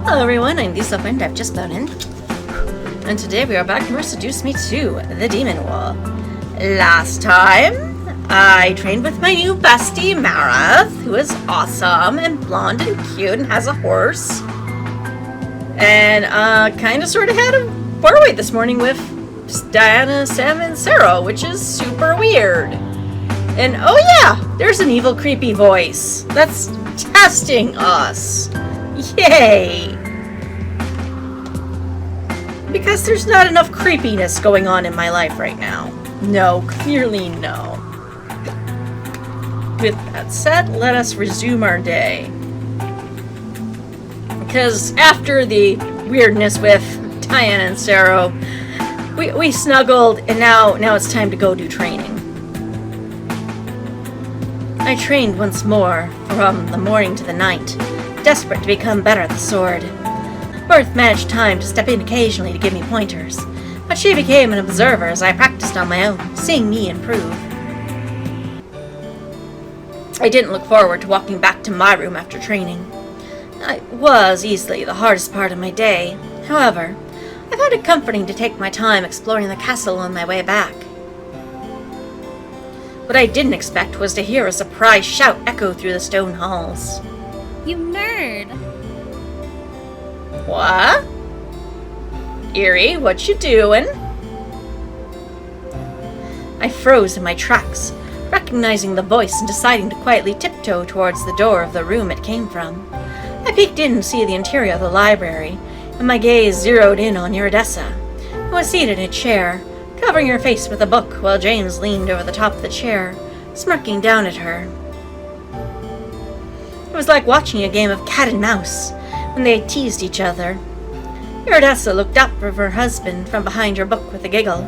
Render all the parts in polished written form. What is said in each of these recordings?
Hello everyone, I'm Lisa Wind, I've just flown in. And today we are back and Seduce Me to the Demon War. Last time, I trained with my new bestie, Marath, who is awesome and blonde and cute and has a horse. And kinda sorta had a bar wait this morning with Diana, Sam, and Sarah, which is super weird. And oh yeah, there's an evil creepy voice that's testing us. Yay! Because there's not enough creepiness going on in my life right now. No, clearly no. With that said, let us resume our day. Because after the weirdness with Diana and Sarah, we snuggled, and now it's time to go do training. I trained once more, from the morning to the night, desperate to become better at the sword. Berth managed time to step in occasionally to give me pointers, but she became an observer as I practiced on my own, seeing me improve. I didn't look forward to walking back to my room after training. It was easily the hardest part of my day. However, I found it comforting to take my time exploring the castle on my way back. What I didn't expect was to hear a surprised shout echo through the stone halls. You nerd! What? Eerie, what you doing? I froze in my tracks, recognizing the voice and deciding to quietly tiptoe towards the door of the room it came from. I peeked in to see the interior of the library, and my gaze zeroed in on Iridessa, who was seated in a chair, covering her face with a book while James leaned over the top of the chair, smirking down at her. It was like watching a game of cat and mouse, when they teased each other. Iridessa looked up at her husband from behind her book with a giggle,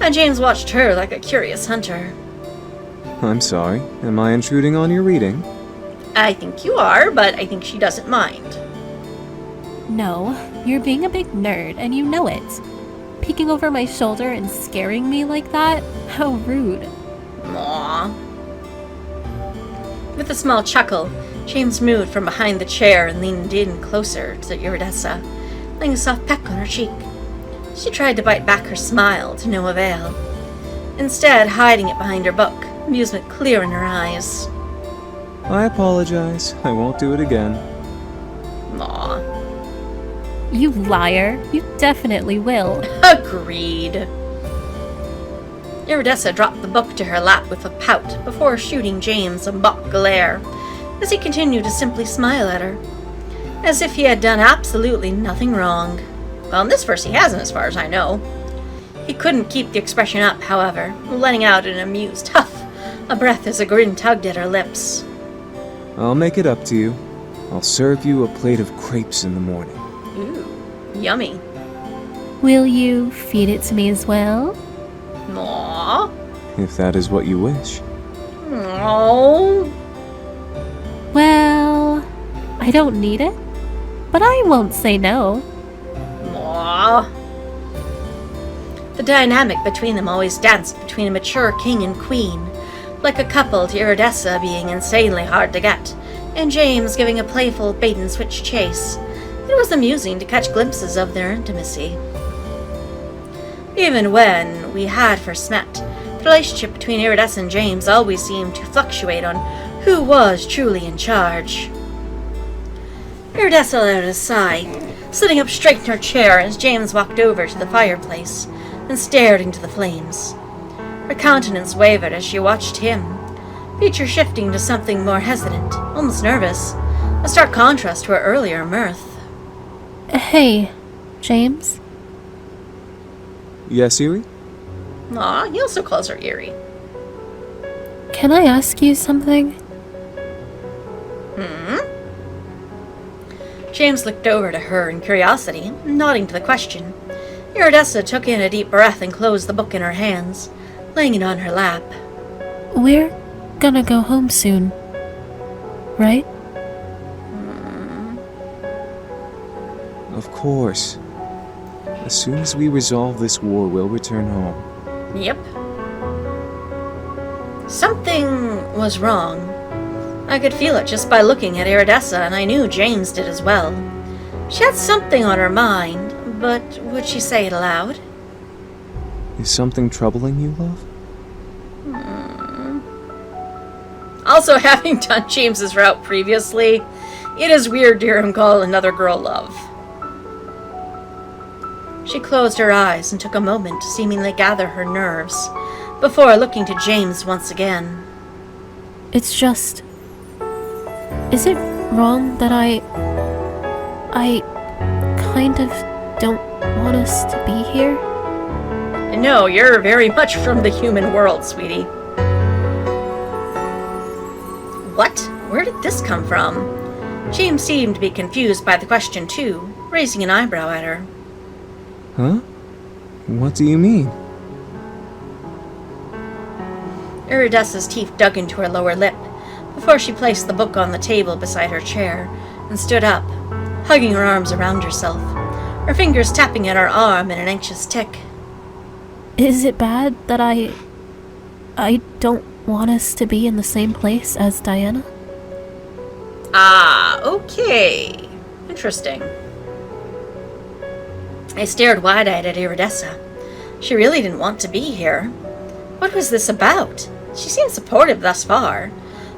and James watched her like a curious hunter. I'm sorry, am I intruding on your reading? I think you are, but I think she doesn't mind. No, you're being a big nerd, and you know it. Peeking over my shoulder and scaring me like that? How rude. Aww. With a small chuckle, James moved from behind the chair and leaned in closer to Iridessa, laying a soft peck on her cheek. She tried to bite back her smile to no avail, instead hiding it behind her book, amusement clear in her eyes. I apologize. I won't do it again. Aw. You liar. You definitely will. Agreed. Iridessa dropped the book to her lap with a pout before shooting James a mock glare, as he continued to simply smile at her, as if he had done absolutely nothing wrong. Well, in this verse he hasn't, as far as I know. He couldn't keep the expression up, however, letting out an amused huff, a breath as a grin tugged at her lips. I'll make it up to you. I'll serve you a plate of crepes in the morning. Ooh, yummy. Will you feed it to me as well? Aww. If that is what you wish. Aww. Well, I don't need it, but I won't say no. Aww. The dynamic between them always danced between a mature king and queen, like a couple to Iridessa being insanely hard to get, and James giving a playful bait-and-switch chase. It was amusing to catch glimpses of their intimacy. Even when we had first met, the relationship between Iridessa and James always seemed to fluctuate on who was truly in charge. Iridessa let out a sigh, sitting up straight in her chair as James walked over to the fireplace and stared into the flames. Her countenance wavered as she watched him, feature shifting to something more hesitant, almost nervous, a stark contrast to her earlier mirth. Hey, James? Yes, Eerie? Aw, he also calls her Eerie. Can I ask you something? James looked over to her in curiosity, nodding to the question. Iridessa took in a deep breath and closed the book in her hands, laying it on her lap. We're gonna go home soon, right? Of course. As soon as we resolve this war, we'll return home. Yep. Something was wrong. I could feel it just by looking at Iridessa, and I knew James did as well. She had something on her mind, but would she say it aloud? Is something troubling you, love? Also, having done James's route previously, it is weird to hear him call another girl love. She closed her eyes and took a moment to seemingly gather her nerves before looking to James once again. It's just... Is it wrong that I kind of don't want us to be here? No, you're very much from the human world, sweetie. What? Where did this come from? James seemed to be confused by the question too, raising an eyebrow at her. Huh? What do you mean? Iridessa's teeth dug into her lower lip before she placed the book on the table beside her chair and stood up, hugging her arms around herself, her fingers tapping at her arm in an anxious tick. Is it bad that I don't want us to be in the same place as Diana? Ah, okay. Interesting. I stared wide-eyed at Iridessa. She really didn't want to be here. What was this about? She seemed supportive thus far,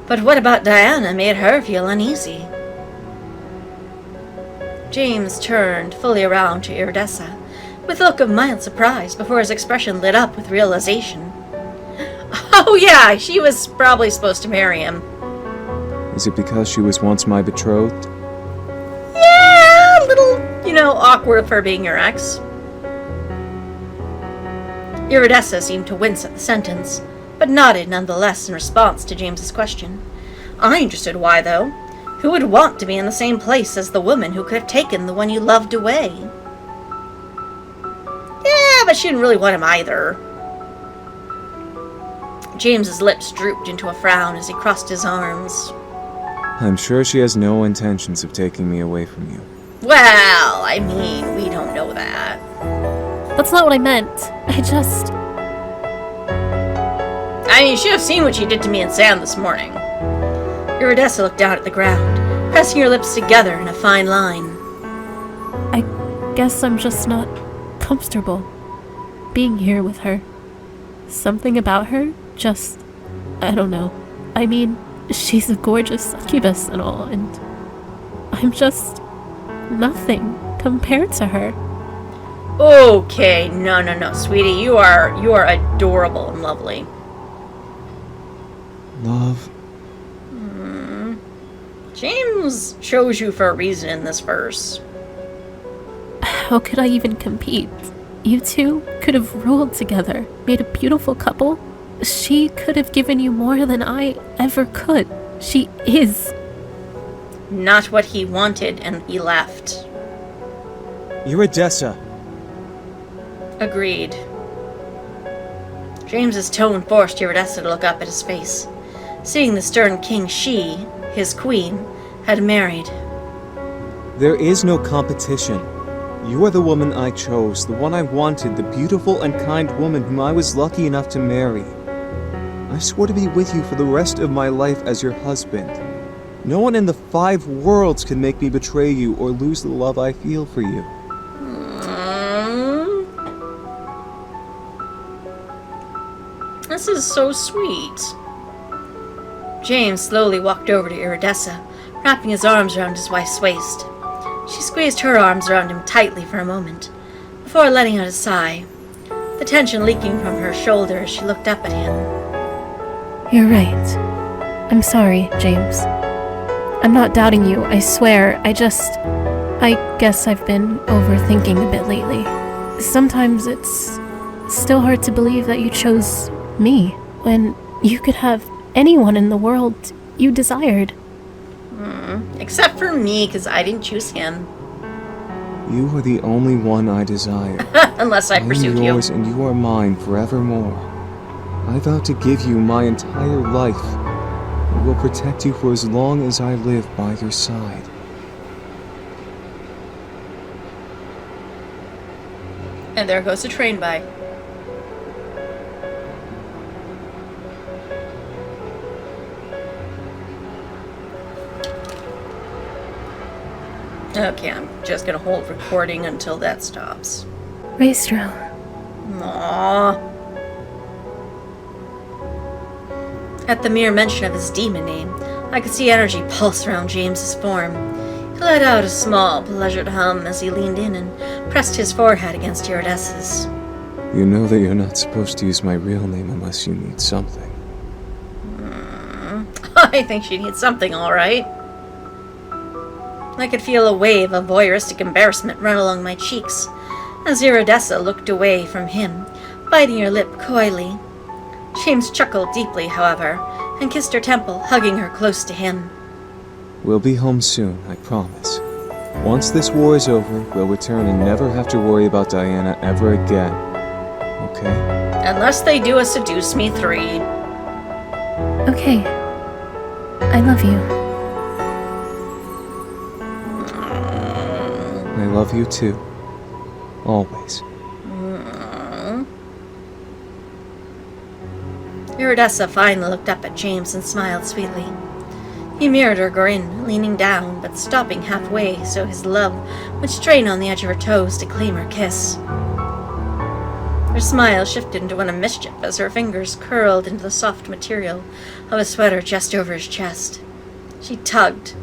but what about Diana made her feel uneasy? James turned fully around to Iridessa, with a look of mild surprise before his expression lit up with realization. Oh yeah, she was probably supposed to marry him. Is it because she was once my betrothed? Yeah, a little, awkward of her being your ex. Iridessa seemed to wince at the sentence, but nodded nonetheless in response to James's question. I understood why, though. Who would want to be in the same place as the woman who could have taken the one you loved away? Yeah, but she didn't really want him either. James's lips drooped into a frown as he crossed his arms. I'm sure she has no intentions of taking me away from you. Well, I mean, we don't know that. That's not what I meant. You should have seen what she did to me and Sam this morning. Iridessa looked down at the ground, pressing her lips together in a fine line. I guess I'm just not comfortable being here with her. Something about her just... I don't know. I mean, she's a gorgeous succubus and all, and I'm just nothing compared to her. Okay, no, sweetie. You are adorable and lovely. Love. James chose you for a reason in this verse. How could I even compete? You two could have ruled together, made a beautiful couple. She could have given you more than I ever could. She is. Not what he wanted, and he left. Iridessa. Agreed. James's tone forced Iridessa to look up at his face, seeing the stern king she, his queen, had married. There is no competition. You are the woman I chose, the one I wanted, the beautiful and kind woman whom I was lucky enough to marry. I swore to be with you for the rest of my life as your husband. No one in the 5 worlds can make me betray you or lose the love I feel for you. This is so sweet. James slowly walked over to Iridessa, wrapping his arms around his wife's waist. She squeezed her arms around him tightly for a moment, before letting out a sigh, the tension leaking from her shoulder as she looked up at him. You're right. I'm sorry, James. I'm not doubting you, I swear. I guess I've been overthinking a bit lately. Sometimes it's still hard to believe that you chose me when you could have anyone in the world you desired. Except for me, because I didn't choose him. You are the only one I desire. Unless I pursued am you. yours and you are mine forevermore. I vow to give you my entire life. I will protect you for as long as I live by your side. And there goes the train by. Okay, I'm just gonna hold recording until that stops. Raestro. Aww. At the mere mention of his demon name, I could see energy pulse around James's form. He let out a small, pleasured hum as he leaned in and pressed his forehead against Eurydice's. You know that you're not supposed to use my real name unless you need something. I think she needs something, all right. I could feel a wave of voyeuristic embarrassment run along my cheeks as Eurydice looked away from him, biting her lip coyly. James chuckled deeply, however, and kissed her temple, hugging her close to him. We'll be home soon, I promise. Once this war is over, we'll return and never have to worry about Diana ever again. Okay? Unless they do a Seduce Me 3. Okay. I love you. I love you too. Always. Eurydice finally looked up at James and smiled sweetly. He mirrored her grin, leaning down, but stopping halfway so his love would strain on the edge of her toes to claim her kiss. Her smile shifted into one of mischief as her fingers curled into the soft material of a sweater just over his chest. She tugged,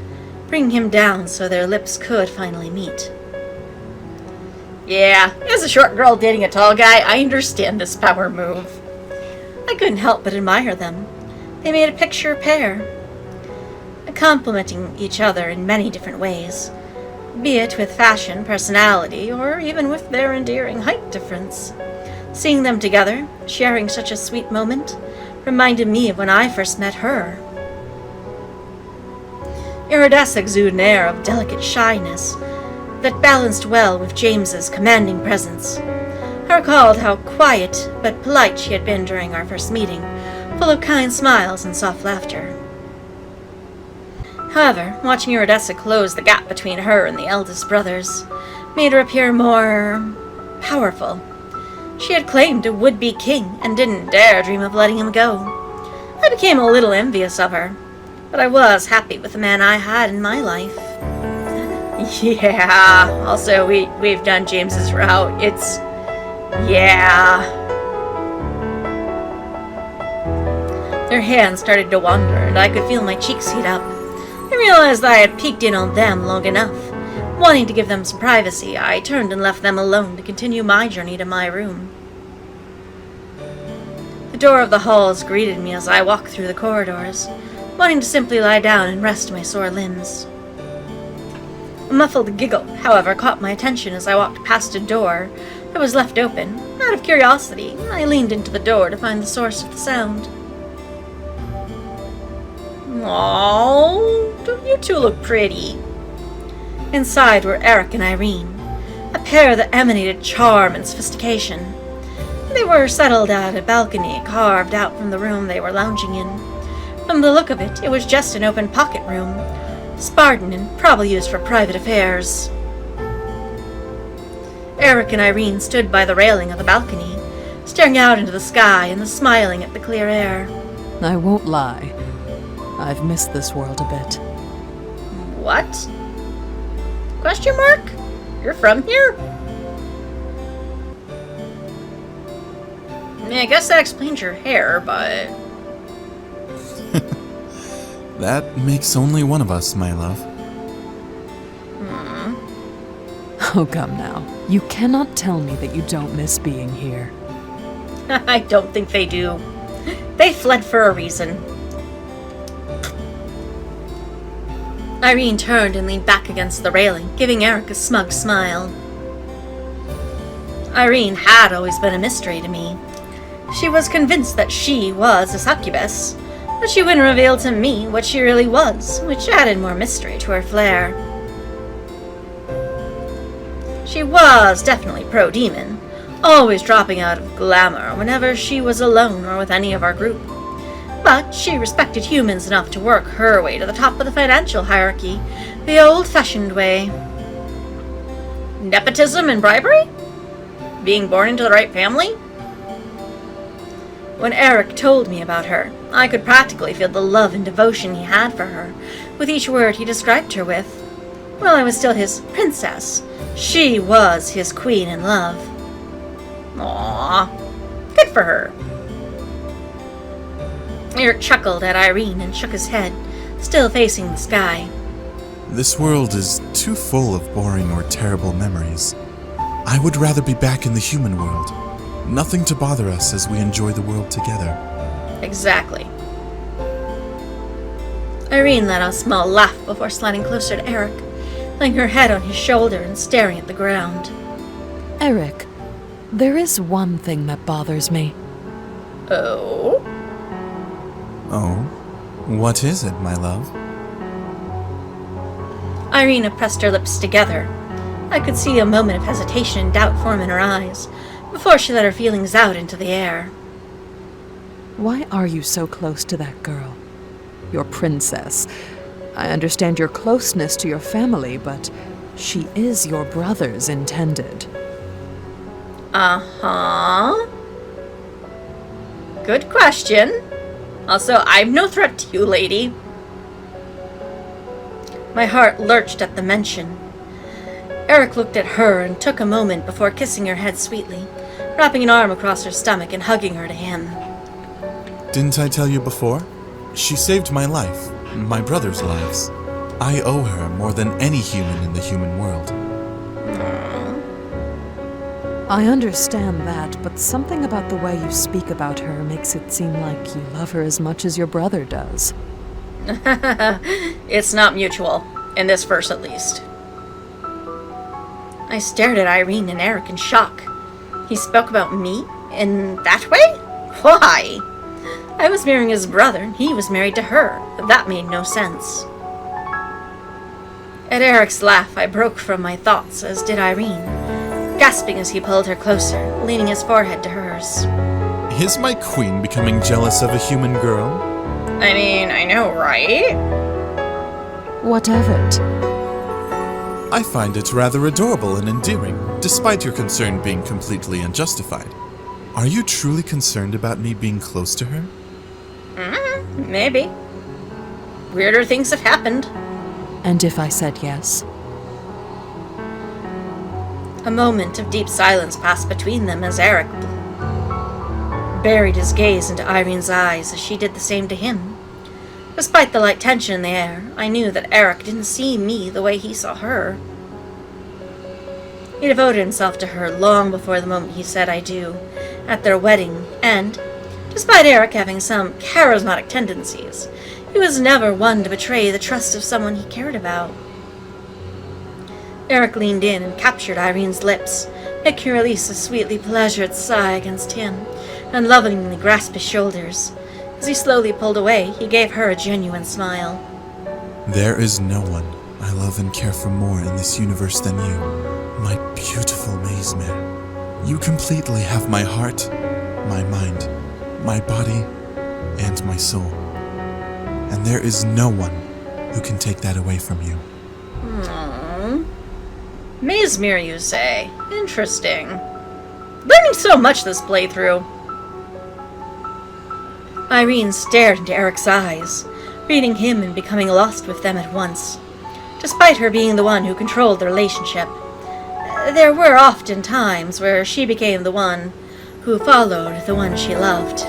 bringing him down so their lips could finally meet. Yeah, as a short girl dating a tall guy, I understand this power move. I couldn't help but admire them. They made a picture pair, complementing each other in many different ways, be it with fashion, personality, or even with their endearing height difference. Seeing them together, sharing such a sweet moment, reminded me of when I first met her. Eurydice exuded an air of delicate shyness that balanced well with James's commanding presence. I recalled how quiet but polite she had been during our first meeting, full of kind smiles and soft laughter. However, watching Eurydice close the gap between her and the eldest brothers made her appear more powerful. She had claimed a would-be king and didn't dare dream of letting him go. I became a little envious of her, but I was happy with the man I had in my life. Yeah, also we've done James's route. It's... yeah. Their hands started to wander, and I could feel my cheeks heat up. I realized I had peeked in on them long enough. Wanting to give them some privacy, I turned and left them alone to continue my journey to my room. The door of the halls greeted me as I walked through the corridors, wanting to simply lie down and rest my sore limbs. A muffled giggle, however, caught my attention as I walked past a door that was left open. Out of curiosity, I leaned into the door to find the source of the sound. Aww, don't you two look pretty? Inside were Eric and Irene, a pair that emanated charm and sophistication. They were settled at a balcony carved out from the room they were lounging in. From the look of it, it was just an open pocket room, Spartan and probably used for private affairs. Eric and Irene stood by the railing of the balcony, staring out into the sky and smiling at the clear air. I won't lie. I've missed this world a bit. What? Question mark? You're from here? I mean, I guess that explains your hair, but... That makes only one of us, my love. Oh, come now. You cannot tell me that you don't miss being here. I don't think they do. They fled for a reason. Irene turned and leaned back against the railing, giving Eric a smug smile. Irene had always been a mystery to me. She was convinced that she was a succubus, but she wouldn't reveal to me what she really was, which added more mystery to her flair. She was definitely pro-demon, always dropping out of glamour whenever she was alone or with any of our group. But she respected humans enough to work her way to the top of the financial hierarchy, the old-fashioned way. Nepotism and bribery? Being born into the right family? When Eric told me about her, I could practically feel the love and devotion he had for her, with each word he described her with. While I was still his princess, she was his queen in love. Aww. Good for her. Eric chuckled at Irene and shook his head, still facing the sky. This world is too full of boring or terrible memories. I would rather be back in the human world. Nothing to bother us as we enjoy the world together. Exactly. Irene let out a small laugh before sliding closer to Eric, laying her head on his shoulder and staring at the ground. Eric, there is one thing that bothers me. Oh? Oh? What is it, my love? Irene pressed her lips together. I could see a moment of hesitation and doubt form in her eyes, before she let her feelings out into the air. Why are you so close to that girl? Your princess. I understand your closeness to your family, but she is your brother's intended. Uh-huh. Good question. Also, I'm no threat to you, lady. My heart lurched at the mention. Eric looked at her and took a moment before kissing her head sweetly, wrapping an arm across her stomach and hugging her to him. Didn't I tell you before? She saved my life, my brother's lives. I owe her more than any human in the human world. I understand that, but something about the way you speak about her makes it seem like you love her as much as your brother does. It's not mutual, in this verse at least. I stared at Irene and Eric in shock. He spoke about me in that way? Why? I was marrying his brother, and he was married to her. That made no sense. At Eric's laugh, I broke from my thoughts, as did Irene, gasping as he pulled her closer, leaning his forehead to hers. Is my queen becoming jealous of a human girl? I mean, I know, right? What of it? I find it rather adorable and endearing, despite your concern being completely unjustified. Are you truly concerned about me being close to her? Maybe. Weirder things have happened. And if I said yes? A moment of deep silence passed between them as Eric buried his gaze into Irene's eyes as she did the same to him. Despite the light tension in the air, I knew that Eric didn't see me the way he saw her. He devoted himself to her long before the moment he said I do, at their wedding, and, despite Eric having some charismatic tendencies, he was never one to betray the trust of someone he cared about. Eric leaned in and captured Irene's lips, making her release a sweetly pleasured sigh against him, and lovingly grasped his shoulders. As he slowly pulled away, he gave her a genuine smile. There is no one I love and care for more in this universe than you, my beautiful Maismere. You completely have my heart, my mind, my body, and my soul. And there is no one who can take that away from you. Maismere, you say? Interesting. Learning so much this playthrough. Irene stared into Eric's eyes, reading him and becoming lost with them at once. Despite her being the one who controlled the relationship, there were often times where she became the one who followed the one she loved.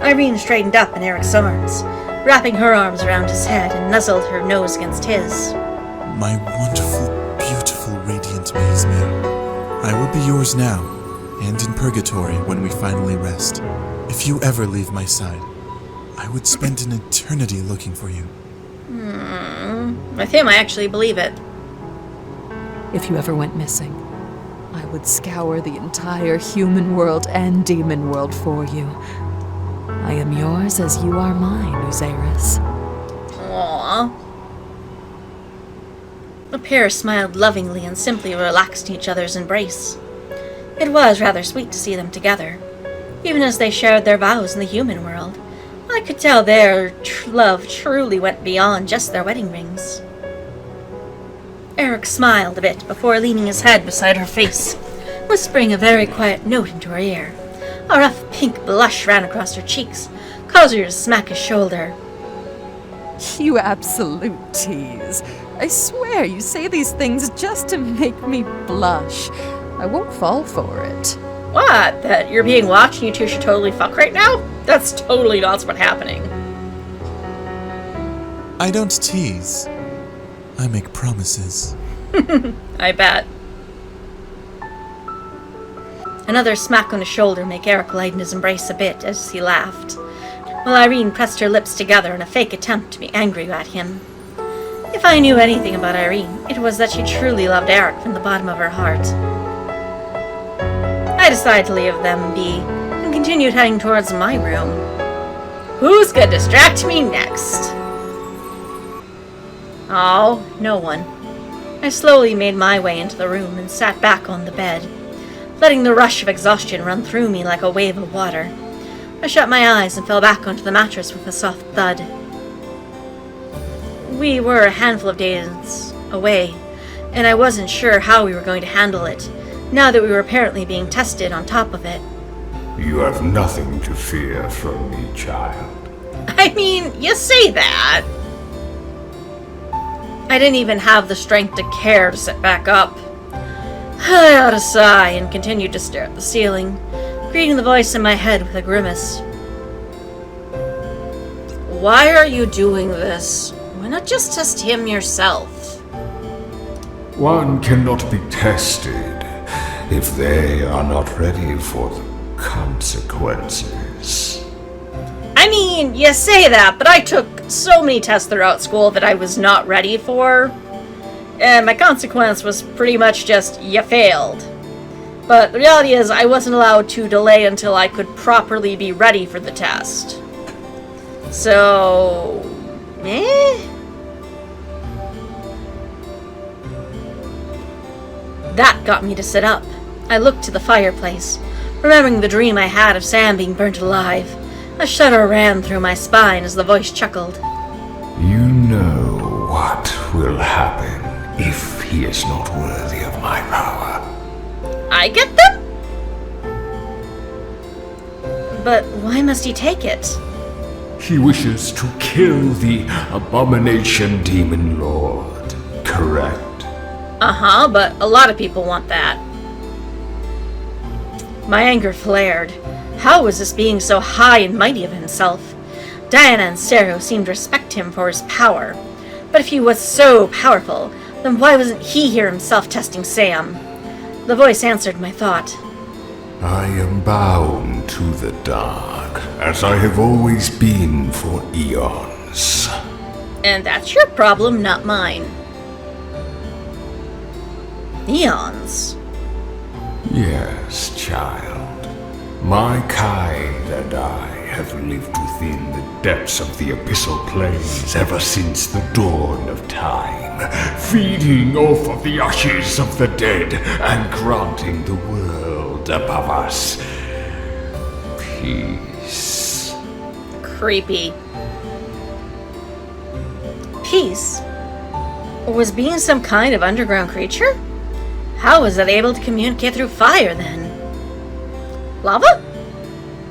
Irene straightened up in Eric's arms, wrapping her arms around his head and nuzzled her nose against his. My wonderful, beautiful, radiant Maismere. I will be yours now, and in purgatory when we finally rest. If you ever leave my side, I would spend an eternity looking for you. With him, I actually believe it. If you ever went missing, I would scour the entire human world and demon world for you. I am yours as you are mine, Uzaris. Aww. The pair smiled lovingly and simply relaxed in each other's embrace. It was rather sweet to see them together. Even as they shared their vows in the human world, I could tell their love truly went beyond just their wedding rings. Eric smiled a bit before leaning his head beside her face, whispering a very quiet note into her ear. A rough pink blush ran across her cheeks, causing her to smack his shoulder. You absolute tease. I swear you say these things just to make me blush. I won't fall for it. What? That you're being watched and you two should totally fuck right now? That's totally not what's happening. I don't tease. I make promises. I bet. Another smack on the shoulder made Eric lighten his embrace a bit as he laughed, while Irene pressed her lips together in a fake attempt to be angry at him. If I knew anything about Irene, it was that she truly loved Eric from the bottom of her heart. I decided to leave them be and continued heading towards my room. Who's gonna distract me next? Oh, no one. I slowly made my way into the room and sat back on the bed, letting the rush of exhaustion run through me like a wave of water. I shut my eyes and fell back onto the mattress with a soft thud. We were a handful of days away, and I wasn't sure how we were going to handle it, now that we were apparently being tested on top of it. You have nothing to fear from me, child. I mean, you say that. I didn't even have the strength to care to sit back up. I ought to sigh and continued to stare at the ceiling, greeting the voice in my head with a grimace. Why are you doing this? Why not just test him yourself? One cannot be tested if they are not ready for the consequences. I mean, you say that, but I took so many tests throughout school that I was not ready for. And my consequence was pretty much just, you failed. But the reality is, I wasn't allowed to delay until I could properly be ready for the test. So... That got me to sit up. I looked to the fireplace, remembering the dream I had of Sam being burnt alive. A shudder ran through my spine as the voice chuckled. You know what will happen if he is not worthy of my power. I get them? But why must he take it? He wishes to kill the Abomination Demon Lord, correct? Uh-huh, but a lot of people want that. My anger flared. How was this being so high and mighty of himself? Diana and Sero seemed to respect him for his power. But if he was so powerful, then why wasn't he here himself testing Sam? The voice answered my thought. I am bound to the dark, as I have always been for eons. And that's your problem, not mine. Eons? Yes, child. My kind and I have lived within the depths of the abyssal plains ever since the dawn of time, feeding off of the ashes of the dead and granting the world above us peace. Creepy. Peace? Or was being some kind of underground creature? How was it able to communicate through fire then? Lava?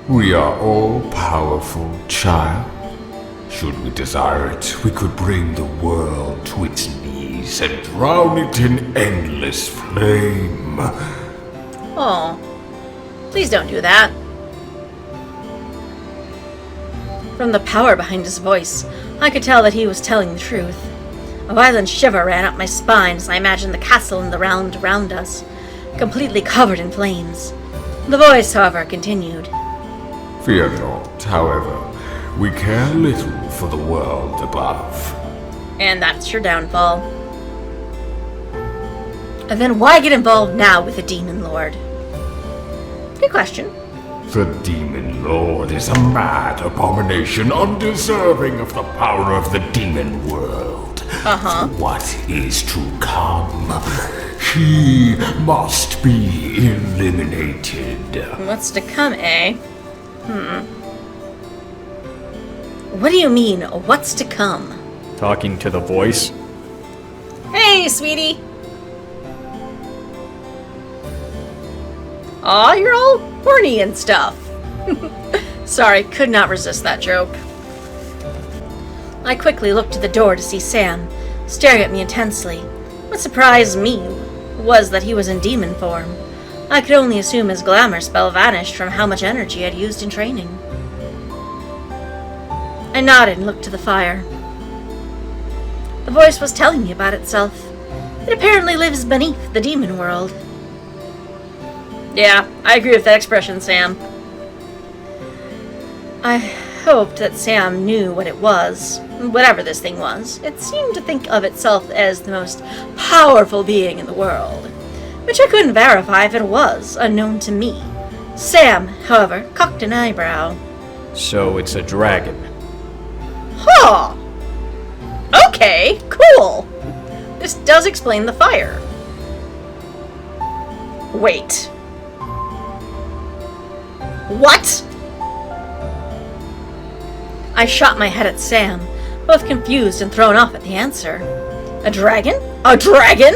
We are all powerful, child. Should we desire it, we could bring the world to its knees and drown it in endless flame. Oh. Please don't do that. From the power behind his voice, I could tell that he was telling the truth. A violent shiver ran up my spine as I imagined the castle and the round around us, completely covered in flames. The voice, however, continued. Fear not, however. We care little for the world above. And that's your downfall. And then why get involved now with the Demon Lord? Good question. The Demon Lord is a mad abomination undeserving of the power of the demon world. Uh-huh. For what is to come, he must be eliminated. What's to come, eh? What do you mean, what's to come? Talking to the voice. Hey, sweetie! Aw, you're all horny and stuff. Sorry, could not resist that joke. I quickly looked to the door to see Sam, staring at me intensely. What surprised me was that he was in demon form. I could only assume his glamour spell vanished from how much energy I'd used in training. I nodded and looked to the fire. The voice was telling me about itself. It apparently lives beneath the demon world. Yeah, I agree with that expression, Sam. I hoped that Sam knew what it was, whatever this thing was. It seemed to think of itself as the most powerful being in the world, which I couldn't verify if it was, unknown to me. Sam, however, cocked an eyebrow. So it's a dragon. Huh! Okay, cool! This does explain the fire. Wait. What? I shot my head at Sam, both confused and thrown off at the answer. A dragon? A dragon?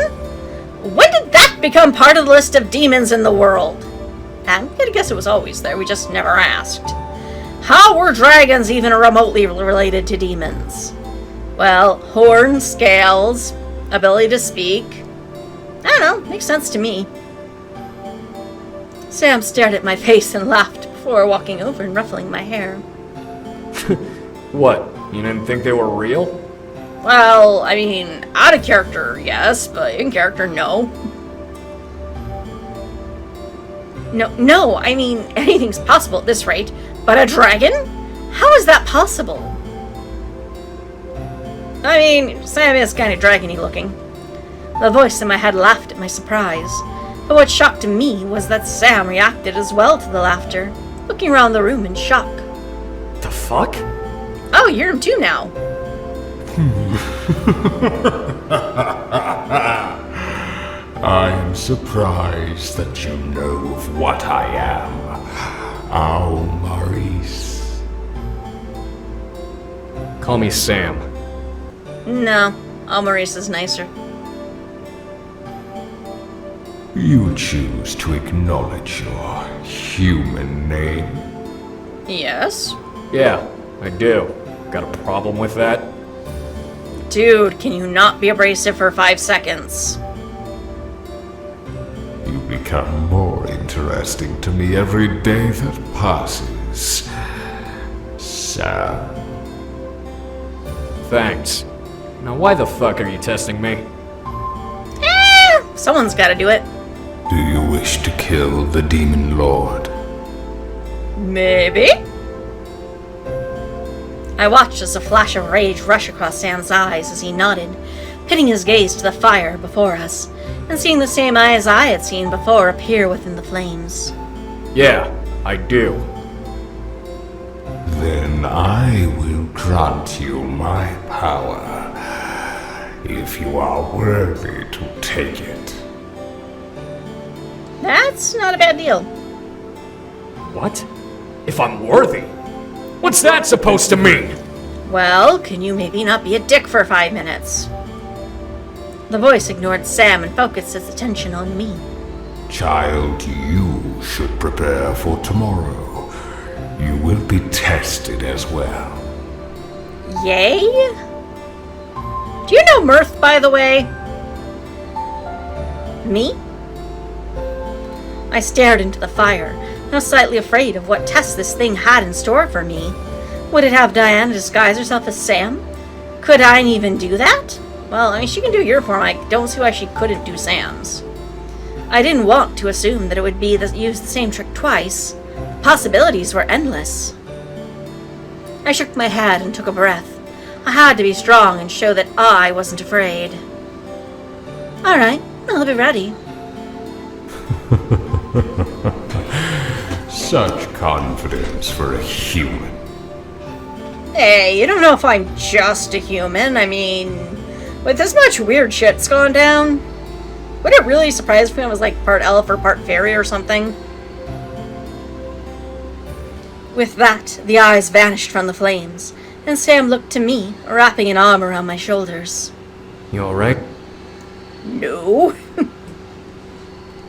When did that become part of the list of demons in the world? I'm gonna guess it was always there, we just never asked. How were dragons even remotely related to demons? Well, horns, scales, ability to speak. I don't know, makes sense to me. Sam stared at my face and laughed before walking over and ruffling my hair. What? You didn't think they were real? Well, I mean, out of character, yes, but in character, no. No, I mean, anything's possible at this rate. But a dragon? How is that possible? I mean, Sam is kind of dragony looking. The voice in my head laughed at my surprise. But what shocked me was that Sam reacted as well to the laughter, looking around the room in shock. The fuck? Oh, you're him too now. I am surprised that you know of what I am. Oh, Maurice. Call me Sam. No, Maurice is nicer. You choose to acknowledge your human name? Yes? Yeah, I do. Got a problem with that? Dude, can you not be abrasive for 5 seconds? You become more interesting to me every day that passes, Sam. Thanks. Now why the fuck are you testing me? Someone's gotta do it. Do you wish to kill the Demon Lord? Maybe? I watched as a flash of rage rush across Sam's eyes as he nodded, pitting his gaze to the fire before us, and seeing the same eyes I had seen before appear within the flames. Yeah, I do. Then I will grant you my power, if you are worthy to take it. That's not a bad deal. What? If I'm worthy? What's that supposed to mean? Well, can you maybe not be a dick for 5 minutes? The voice ignored Sam and focused its attention on me. Child, you should prepare for tomorrow. You will be tested as well. Yay? Do you know Mirth, by the way? Me? I stared into the fire, now slightly afraid of what test this thing had in store for me. Would it have Diana disguise herself as Sam? Could I even do that? Well, I mean, she can do your form. I don't see why she couldn't do Sam's. I didn't want to assume that it would use the same trick twice. The possibilities were endless. I shook my head and took a breath. I had to be strong and show that I wasn't afraid. Alright, I'll be ready. Such confidence for a human. Hey, you don't know if I'm just a human. I mean, with this much weird shit's gone down, would it really surprise me if I was like part elf or part fairy or something? With that, the eyes vanished from the flames, and Sam looked to me, wrapping an arm around my shoulders. You alright? No.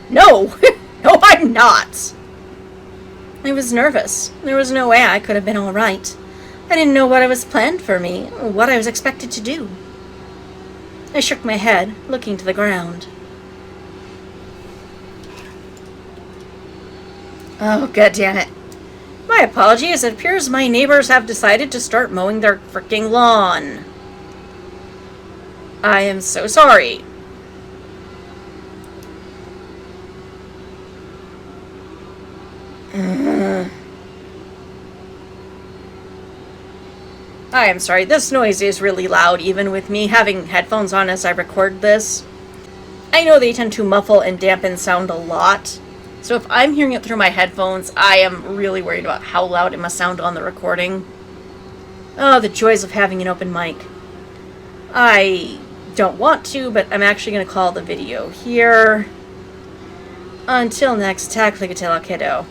No! No, I'm not! I was nervous. There was no way I could have been alright. I didn't know what was planned for me, or what I was expected to do. I shook my head, looking to the ground. Oh, god damn it. My apologies. It appears my neighbors have decided to start mowing their freaking lawn. I am so sorry. I am sorry. This noise is really loud, even with me having headphones on as I record this. I know they tend to muffle and dampen sound a lot. So if I'm hearing it through my headphones, I am really worried about how loud it must sound on the recording. Oh, the joys of having an open mic. I don't want to, but I'm actually going to call the video here. Until next, Tagliatella Kiddo.